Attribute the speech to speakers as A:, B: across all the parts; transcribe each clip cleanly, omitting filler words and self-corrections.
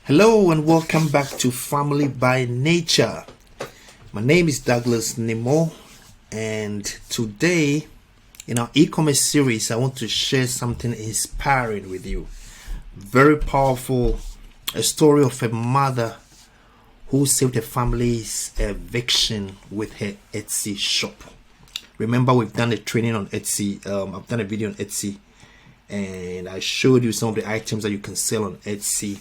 A: Hello and welcome back to Family by Nature. My name is Douglas Nemo, and today in our e-commerce series I want to share something inspiring with you. Very powerful, a story of a mother who saved her family's eviction with her Etsy shop. Remember, we've done a training on Etsy. I've done a video on Etsy and I showed you some of the items that you can sell on Etsy.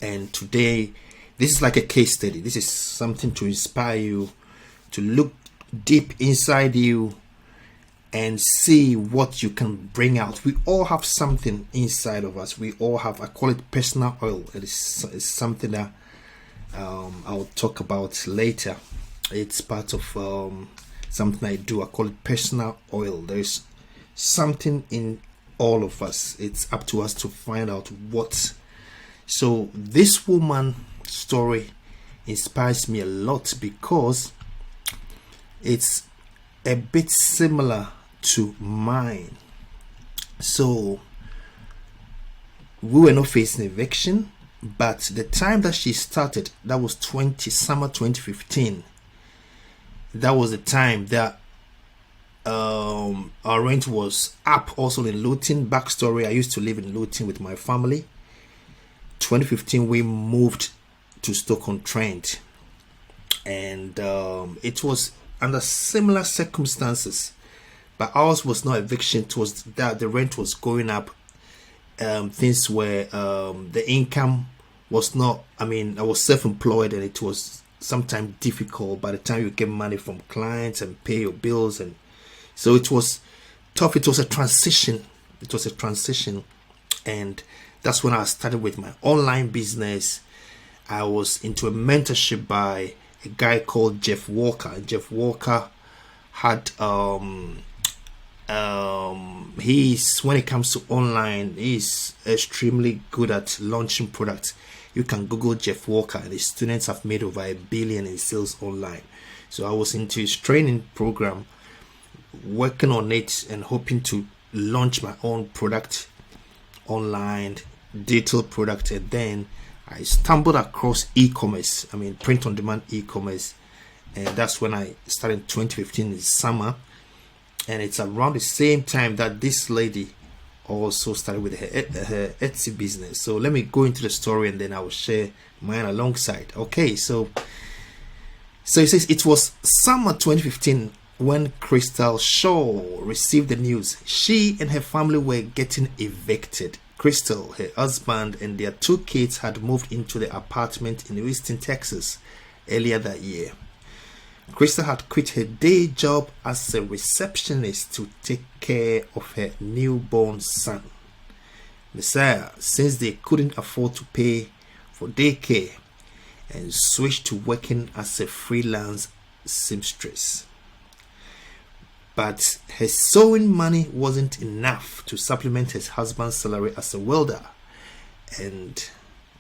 A: And today, this is like a case study. This is something to inspire you to look deep inside you and see what you can bring out. We all have something inside of us. We all have, I call it personal oil. It's something that I'll talk about later. It's part of something I do. I call it personal oil. There's something in all of us. It's up to us to find out what. So this woman story inspires me a lot because it's a bit similar to mine. So we were not facing eviction, but the time that she started, that was summer 2015. That was the time that our rent was up. Also in Luton. Backstory: I used to live in Luton with my family. 2015 we moved to Stoke-on-Trent, and it was under similar circumstances, but ours was not eviction. It was that the rent was going up. Things were the income was not, I was self-employed, and it was sometimes difficult by the time you get money from clients and pay your bills, and so it was tough. It was a transition, and that's when I started with my online business. I was into a mentorship by a guy called Jeff Walker. Jeff Walker had he's, when it comes to online, he's extremely good at launching products. You can Google Jeff Walker, and his students have made over $1 billion in sales online. So I was into his training program, working on it and hoping to launch my own product online, digital product. And then I stumbled across e-commerce, print on demand e-commerce, and that's when I started in 2015 in summer. And it's around the same time that this lady also started with her Etsy business. So let me go into the story and then I will share mine alongside. Okay, so it says it was summer 2015 when Crystal Shaw received the news she and her family were getting evicted. Crystal, her husband, and their 2 kids had moved into the apartment in Houston, Texas earlier that year. Crystal had quit her day job as a receptionist to take care of her newborn son, Messiah, since they couldn't afford to pay for daycare, and switched to working as a freelance seamstress. But her sewing money wasn't enough to supplement her husband's salary as a welder, and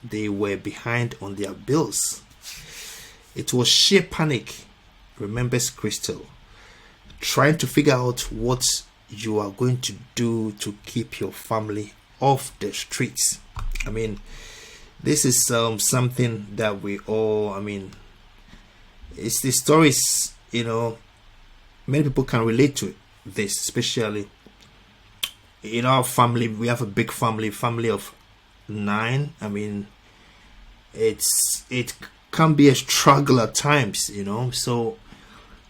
A: they were behind on their bills. It was sheer panic, remembers Crystal, trying to figure out what you are going to do to keep your family off the streets. This is something that we all, it's the stories, many people can relate to this, especially in our family. We have a big family of 9. It can be a struggle at times, so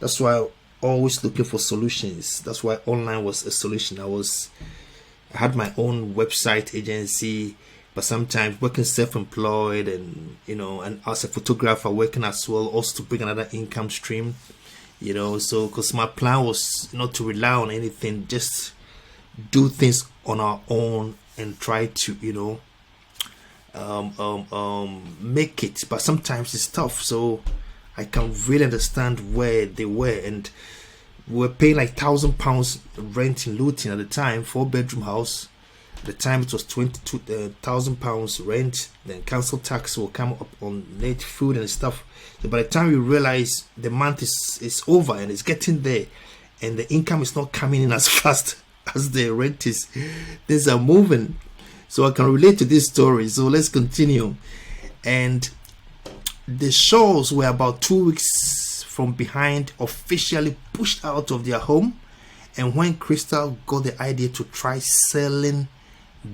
A: that's why I'm always looking for solutions. That's why online was a solution. I had my own website agency, but sometimes working self-employed and and as a photographer working as well, also to bring another income stream. So because my plan was not to rely on anything, just do things on our own and try to make it. But sometimes it's tough, so I can really understand where they were. And we were paying like £1,000 rent in Luton at the time, 4-bedroom house. At the time it was £22,000 rent. Then council tax will come up on net food and stuff. So by the time you realize the month is over and it's getting there, and the income is not coming in as fast as the rent is, things are moving. So I can relate to this story. So let's continue. And the Shaws were about 2 weeks from behind, officially pushed out of their home. And when Crystal got the idea to try selling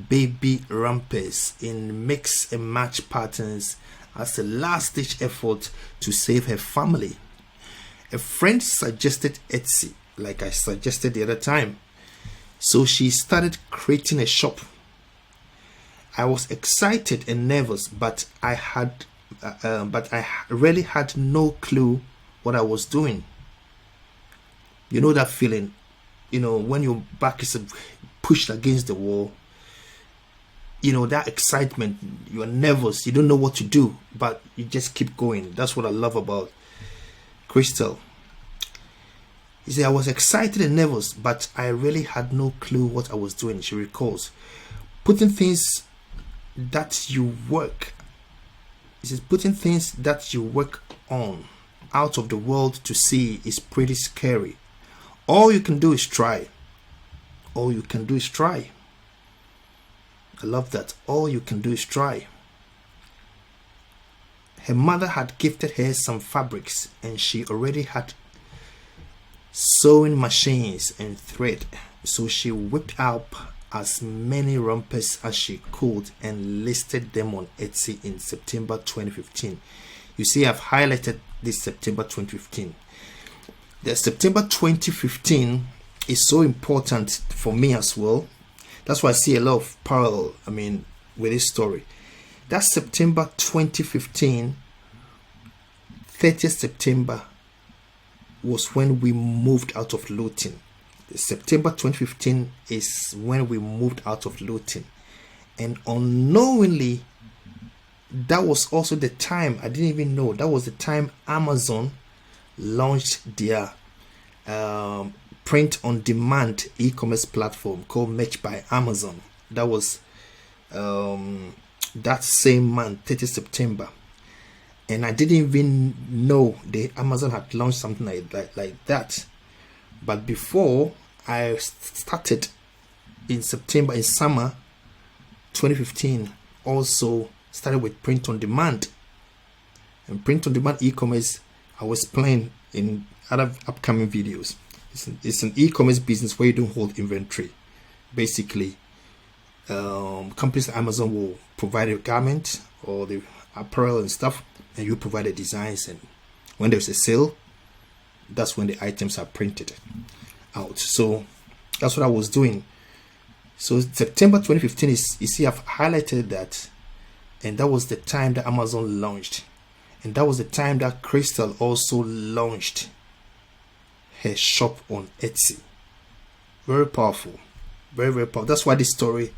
A: baby rompers in mix and match patterns as a last ditch effort to save her family, a friend suggested Etsy, like I suggested the other time. So she started creating a shop. I was excited and nervous, but I really had no clue what I was doing. You know that feeling, when your back is pushed against the wall, that excitement, you're nervous, you don't know what to do, but you just keep going. That's what I love about Crystal. He said, I was excited and nervous, but I really had no clue what I was doing. She recalls. Putting things that you work on out of the world to see is pretty scary. All you can do is try. I love that. All you can do is try. Her mother had gifted her some fabrics, and she already had sewing machines and thread. So she whipped up as many rompers as she could and listed them on Etsy in September 2015. You see, I've highlighted this September 2015. The September 2015 is so important for me as well. That's why I see a lot of parallel, with this story. That September 2015, 30th September, was when we moved out of Luton. September 2015 is when we moved out of Luton. And unknowingly, that was also the time, I didn't even know, that was the time Amazon launched their print-on-demand e-commerce platform called Merch by Amazon. That was that same month, 30th September. And I didn't even know the Amazon had launched something like that. But before I started in summer 2015, also started with print-on-demand. And print-on-demand e-commerce, I was playing in other upcoming videos. It's an e-commerce business where you don't hold inventory. Basically, companies like Amazon will provide a garment or the apparel and stuff, and you provide the designs. And when there's a sale, that's when the items are printed out. So that's what I was doing. So September 2015 is, you see, I've highlighted that, and that was the time that Amazon launched, and that was the time that Crystal also launched her shop on Etsy. Very powerful, very, very powerful. That's why this story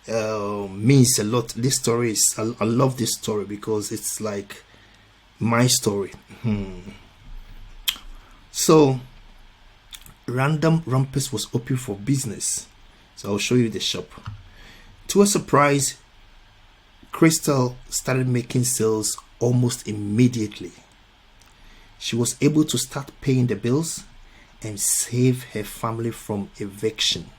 A: means a lot. This story is, I love this story because it's like my story. So Random Rumpus was open for business. So I'll show you the shop. To her surprise, Crystal started making sales almost immediately. She was able to start paying the bills and save her family from eviction.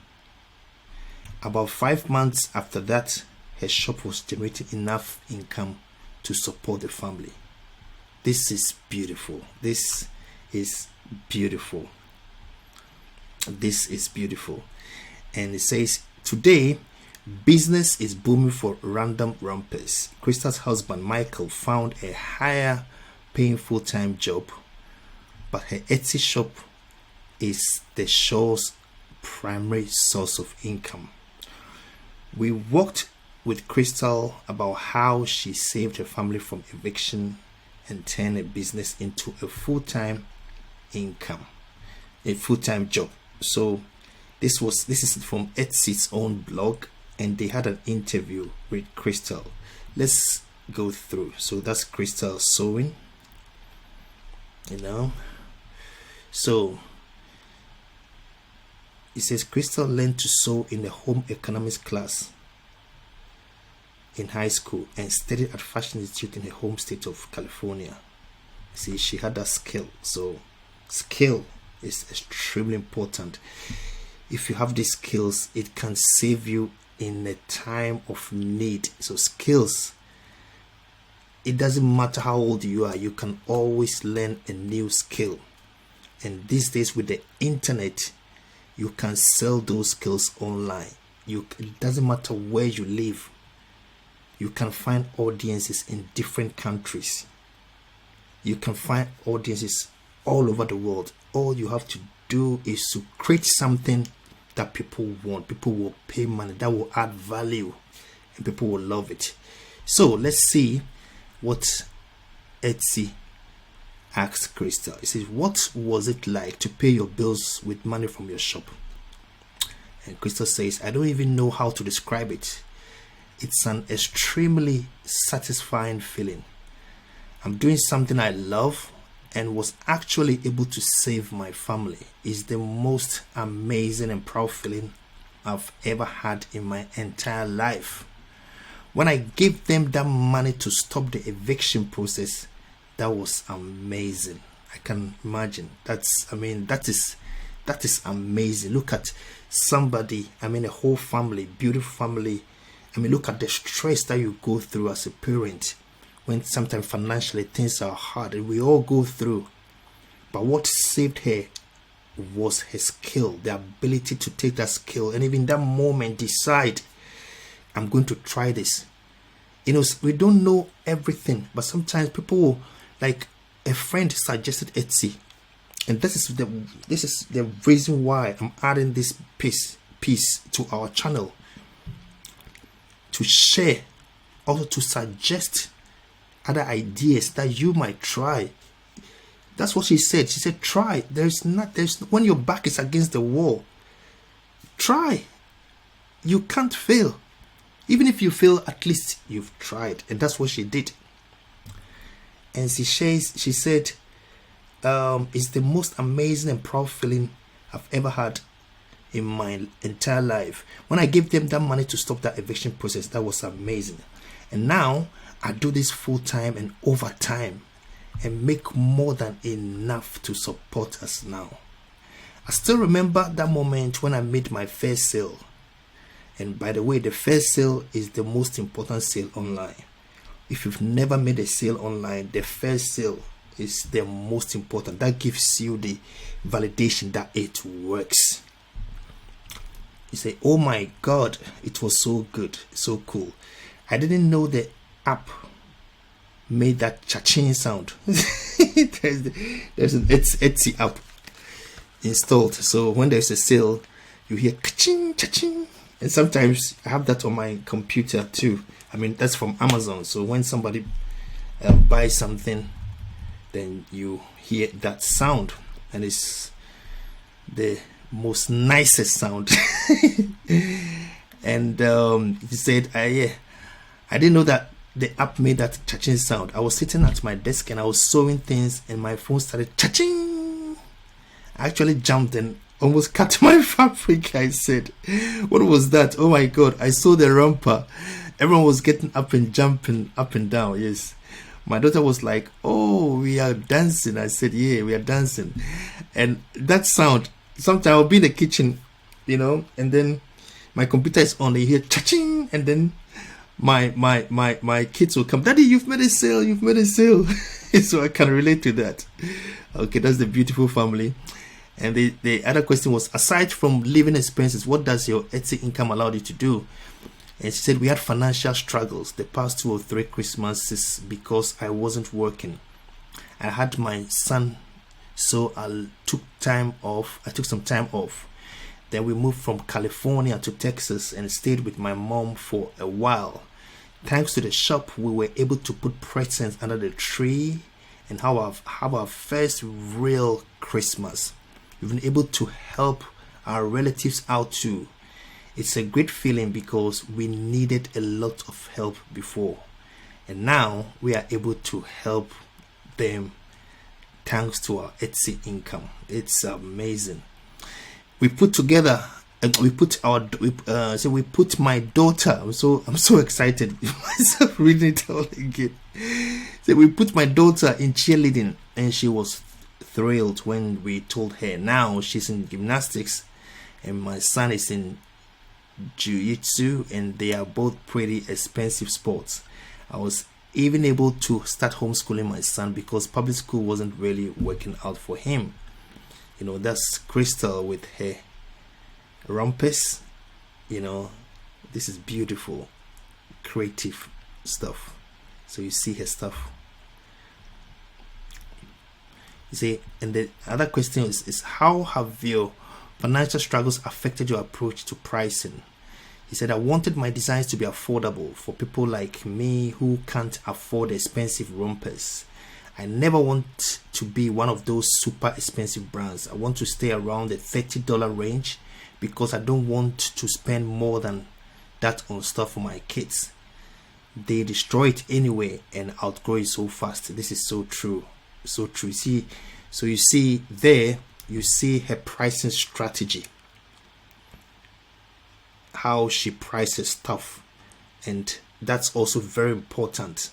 A: About 5 months after that, her shop was generating enough income to support the family. This is beautiful. This is beautiful. This is beautiful. And it says, today, business is booming for Random Rumpus. Crystal's husband, Michael, found a higher paying full-time job, but her Etsy shop is the show's primary source of income. We worked with Crystal about how she saved her family from eviction and turned a business into a full-time income, a full-time job. So this is from Etsy's own blog, and they had an interview with Crystal. Let's go through. So that's Crystal sewing, So it says Crystal learned to sew in the home economics class in high school and studied at Fashion Institute in her home state of California. See, she had that skill. So skill is extremely important. If you have these skills, it can save you in a time of need. So skills it doesn't matter how old you are, you can always learn a new skill. And these days with the internet, you can sell those skills online. It doesn't matter where you live. You can find audiences in different countries. You can find audiences all over the world. All you have to do is to create something that people want. People will pay money, that will add value, and people will love it. So let's see what Etsy asked Crystal. He says, what was it like to pay your bills with money from your shop? And Crystal says, I don't even know how to describe it. It's an extremely satisfying feeling. I'm doing something I love and was actually able to save my family. It's the most amazing and proud feeling I've ever had in my entire life. When I gave them that money to stop the eviction process, that was amazing. I can imagine. That is amazing. Look at somebody, a whole family, beautiful family. Look at the stress that you go through as a parent when sometimes financially things are hard, and we all go through. But what saved her was her skill, the ability to take that skill and even that moment decide, I'm going to try this. We don't know everything, but sometimes people, like a friend suggested Etsy, and this is the reason why I'm adding this piece to our channel, to share, also to suggest other ideas that you might try. That's what she said. She said, try. When your back is against the wall, try. You can't fail. Even if you fail, at least you've tried. And that's what she did. And she said, it's the most amazing and proud feeling I've ever had in my entire life. When I gave them that money to stop that eviction process, that was amazing. And now I do this full time and overtime and make more than enough to support us now. I still remember that moment when I made my first sale. And by the way, the first sale is the most important sale online. If you've never made a sale online, the first sale is the most important. That gives you the validation that it works. You say, oh my God, it was so good, so cool. I didn't know the app made that cha-ching sound. there's an Etsy app installed. So when there's a sale, you hear ka-ching, cha-ching. And sometimes I have that on my computer too. That's from Amazon. So when somebody buys something, then you hear that sound. And it's the most nicest sound. And he said, I didn't know that the app made that cha-ching sound. I was sitting at my desk and I was sewing things and my phone started cha-ching. I actually jumped and almost cut my fabric. I said, what was that? Oh my God, I saw the romper. Everyone was getting up and jumping up and down. Yes. My daughter was like, oh, we are dancing. I said, yeah, we are dancing. And that sound, sometimes I'll be in the kitchen, and then my computer is on, they hear cha-ching, and then my kids will come, Daddy, you've made a sale. So I can relate to that. Okay, that's the beautiful family. And the other question was, aside from living expenses, what does your Etsy income allow you to do? And she said, we had financial struggles the past 2 or 3 Christmases because I wasn't working. I had my son, so I took some time off. Then we moved from California to Texas and stayed with my mom for a while. Thanks to the shop, we were able to put presents under the tree and have our first real Christmas. We've been able to help our relatives out too. It's a great feeling because we needed a lot of help before. And now we are able to help them thanks to our Etsy income. It's amazing. We put my daughter. I'm so excited myself reading it all again. So we put my daughter in cheerleading, and she was thrilled when we told her. Now she's in gymnastics, and my son is in jiu-jitsu, and they are both pretty expensive sports. I was even able to start homeschooling my son because public school wasn't really working out for him. You know, that's Crystal with her rompers. You know, this is beautiful, creative stuff. So you see her stuff. You see, and the other question is how have your financial struggles affected your approach to pricing? He said, I wanted my designs to be affordable for people like me who can't afford expensive rompers. I never want to be one of those super expensive brands. I want to stay around the $30 range because I don't want to spend more than that on stuff for my kids. They destroy it anyway and outgrow it so fast. This is so true. So true. You see there, you see her pricing strategy, how she prices stuff, and that's also very important,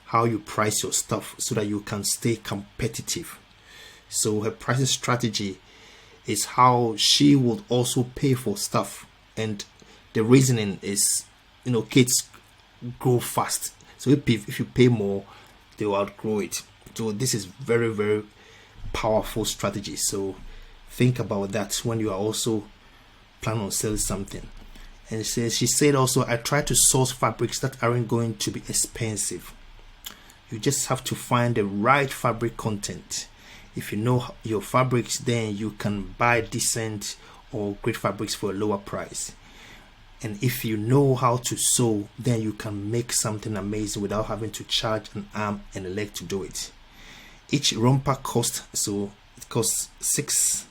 A: how you price your stuff so that you can stay competitive. So her pricing strategy is how she would also pay for stuff, and the reasoning is, you know, kids grow fast, so if you pay more, they will outgrow it. So this is very, very powerful strategy. So think about that when you are also planning on selling something. And she said also, I try to source fabrics that aren't going to be expensive. You just have to find the right fabric content. If you know your fabrics, then you can buy decent or great fabrics for a lower price. And if you know how to sew, then you can make something amazing without having to charge an arm and a leg to do it. Each romper costs $6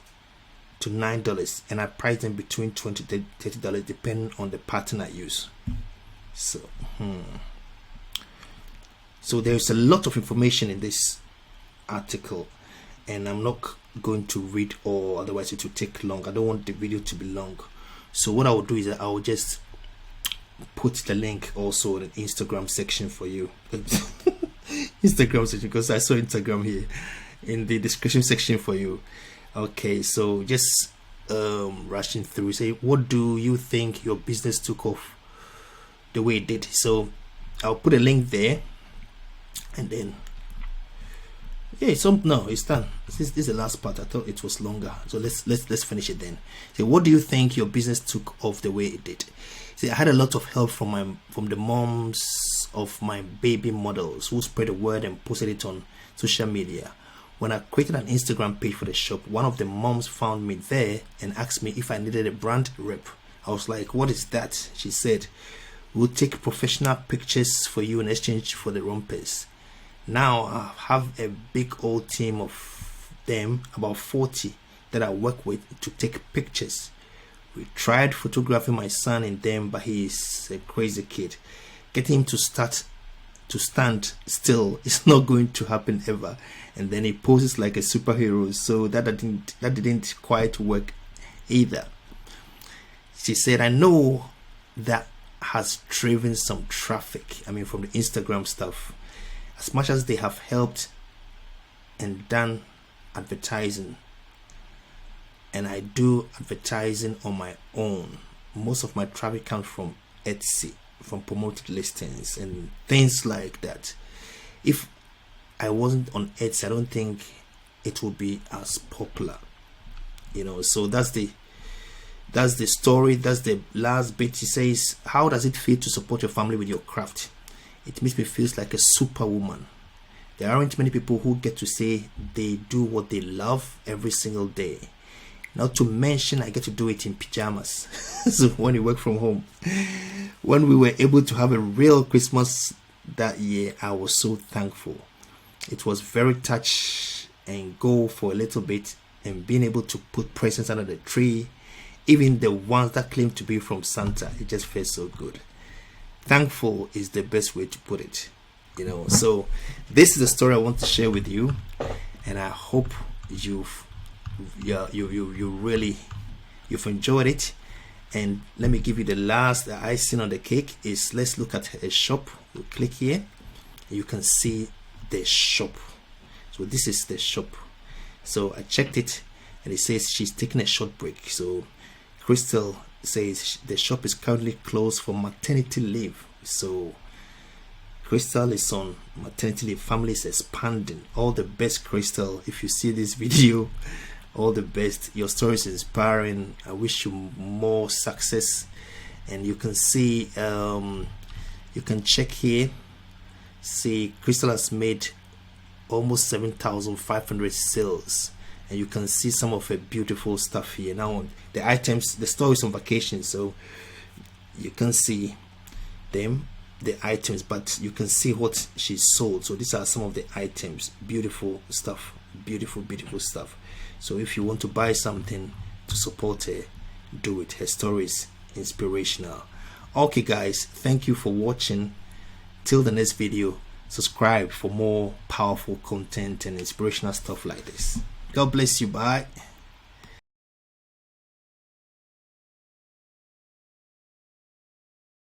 A: to $9, and I price them between $20 to $30 depending on the pattern I use. So there's a lot of information in this article, and I'm not going to read all, otherwise it will take long. I don't want the video to be long. So what I will do is that I will just put the link also in the Instagram section for you. Instagram section, because I saw Instagram here in the description section for you. Okay, so just rushing through. Say, what do you think your business took off the way it did? So I'll put a link there, and then it's done. This is the last part. I thought it was longer, so let's finish it then. So what do you think your business took off the way it did? See, I had a lot of help from the moms of my baby models who spread the word and posted it on social media. When I created an Instagram page for the shop, one of the moms found me there and asked me if I needed a brand rep. I was like, what is that? She said, we'll take professional pictures for you in exchange for the rompers. Now I have a big old team of them, about 40, that I work with to take pictures. We tried photographing my son in them, but he's a crazy kid. Getting him to stand still is not going to happen ever. And then he poses like a superhero, so that didn't quite work either. She said, I know that has driven some traffic, from the Instagram stuff. As much as they have helped and done advertising, and I do advertising on my own, most of my traffic comes from Etsy, from promoted listings and things like that. If I wasn't on Etsy, I don't think it would be as popular, so that's the story. That's the last bit. He says, how does it feel to support your family with your craft? It makes me feel like a superwoman. There aren't many people who get to say they do what they love every single day. Not to mention, I get to do it in pajamas. So when you work from home, when we were able to have a real Christmas that year, I was so thankful. It was very touch and go for a little bit, and being able to put presents under the tree, even the ones that claim to be from Santa, it just felt so good. Thankful is the best way to put it, So this is the story I want to share with you, and I hope you've enjoyed it. And let me give you the last icing on the cake. Is let's look at a shop. You click here, you can see the shop. So this is the shop. So I checked it, and it says she's taking a short break. So Crystal says the shop is currently closed for maternity leave. So Crystal is on maternity leave. Family is expanding. All the best, Crystal. If you see this video, all the best. Your story is inspiring. I wish you more success. And you can see, you can check here. See, Crystal has made almost 7,500 sales, and you can see some of her beautiful stuff here. Now the items, the store is on vacation, so you can see them, the items, but you can see what she sold. So these are some of the items. Beautiful stuff, beautiful stuff. So if you want to buy something to support her, do it. Her story is inspirational. Okay guys, thank you for watching. Till the next video, subscribe for more powerful content and inspirational stuff like this. God bless you. Bye.